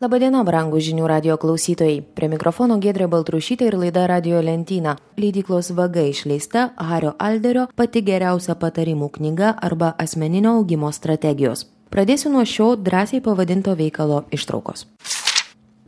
Labadiena, brangūs žinių radijo klausytojai. Prie mikrofono Giedrė Baltrušytė ir laida Radio Lentyna. Leidyklos Vaga išleista Hario Alderio Pati geriausia patarimų knyga arba asmeninio augimo strategijos. Pradėsiu nuo šio drąsiai pavadinto veikalo ištraukos.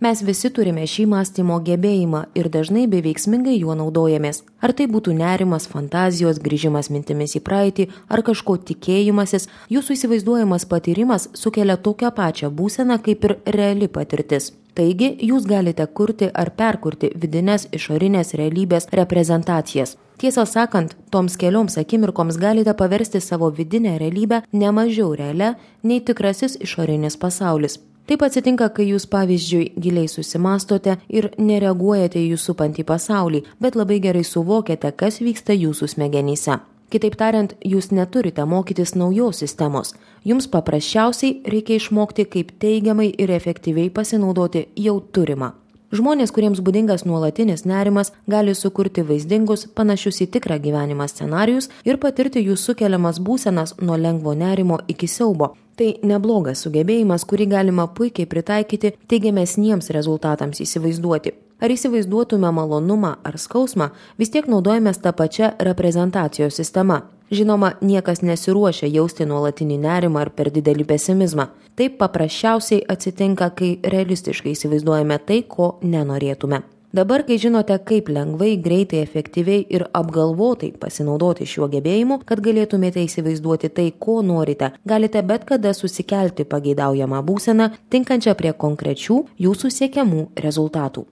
Mes visi turime šį mąstymo gebėjimą ir dažnai bei veiksmingai juo naudojamės. Ar tai būtų nerimas, fantazijos, grįžimas mintimis į praeitį, ar kažko tikėjimasis, jūsų įsivaizduojamas patyrimas sukelia tokią pačią būseną kaip ir reali patirtis. Taigi, jūs galite kurti ar perkurti vidinės išorinės realybės reprezentacijas. Tiesą sakant, toms kelioms akimirkoms galite paversti savo vidinę realybę ne mažiau realia nei tikrasis išorinis pasaulis. Taip atsitinka, kai jūs, pavyzdžiui, giliai susimastote ir nereaguojate į jūsų supantį pasaulį, bet labai gerai suvokiate, kas vyksta jūsų smegenyse. Kitaip tariant, jūs neturite mokytis naujos sistemos. Jums paprasčiausiai reikia išmokti, kaip teigiamai ir efektyviai pasinaudoti jau turimą. Žmonės, kuriems būdingas nuolatinis nerimas, gali sukurti vaizdingus, panašius į tikrą gyvenimą scenarijus ir patirti jų sukeliamas būsenas nuo lengvo nerimo iki siaubo. Tai neblogas sugebėjimas, kurį galima puikiai pritaikyti teigiamesniems rezultatams įsivaizduoti. Ar įsivaizduotume malonumą ar skausmą, vis tiek naudojamės tą pačią reprezentacijos sistemą. Žinoma, niekas nesiruošia jausti nuolatinį nerimą ar per didelį pesimizmą. Taip paprasčiausiai atsitinka, kai realistiškai įsivaizduojame tai, ko nenorėtume. Dabar, kai žinote, kaip lengvai, greitai, efektyviai ir apgalvotai pasinaudoti šiuo gebėjimu, kad galėtumėte įsivaizduoti tai, ko norite, galite bet kada susikelti pageidaujamą būseną, tinkančią prie konkrečių jūsų siekiamų rezultatų.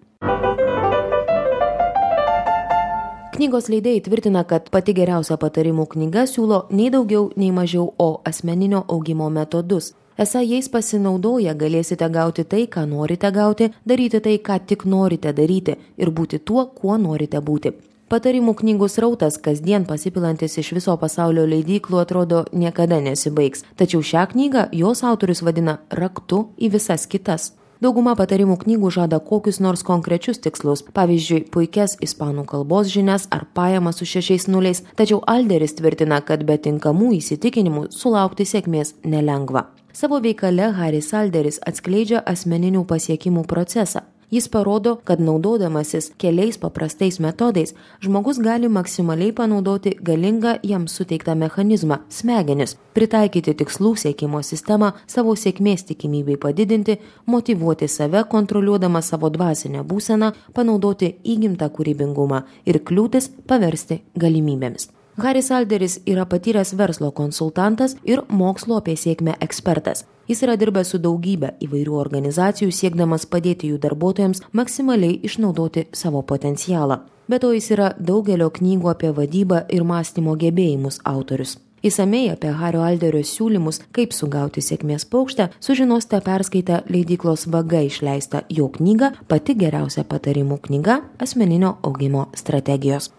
Knygos leidėjai tvirtina, kad Pati geriausia patarimų knyga siūlo nei daugiau, nei mažiau, o asmeninio augimo metodus. Esą jais pasinaudoję galėsite gauti tai, ką norite gauti, daryti tai, ką tik norite daryti ir būti tuo, kuo norite būti. Patarimų knygų srautas, kasdien pasipilantis iš viso pasaulio leidyklų, atrodo niekada nesibaigs. Tačiau šią knygą jos autorius vadina raktu į visas kitas. Dauguma patarimų knygų žada kokius nors konkrečius tikslus, pavyzdžiui, puikias ispanų kalbos žinias ar pajamas su 6 nuliais, tačiau Alderis tvirtina, kad be tinkamų įsitikinimų sulaukti sėkmės nelengva. Savo veikale Haris Alderis atskleidžia asmeninių pasiekimų procesą. Jis parodo, kad naudodamasis keliais paprastais metodais, žmogus gali maksimaliai panaudoti galingą jam suteiktą mechanizmą – smegenis, pritaikyti tikslų siekimo sistemą, savo sėkmės tikimybei padidinti, motyvuoti save, kontroliuodama savo dvasinę būseną, panaudoti įgimtą kūrybingumą ir kliūtis paversti galimybėmis. Haris Alderis yra patyręs verslo konsultantas ir mokslo apie sėkmę ekspertas. Jis yra dirbęs su daugybė įvairių organizacijų, siekdamas padėti jų darbuotojams maksimaliai išnaudoti savo potencialą. Be to jis yra daugelio knygų apie vadybą ir mąstymo gebėjimus autorius. Išsamiai apie Hario Alderio siūlymus, kaip sugauti sėkmės paukštę, sužinosite perskaitę leidyklos Vaga išleistą jo knygą Pati geriausia patarimų knyga asmeninio augimo strategijos.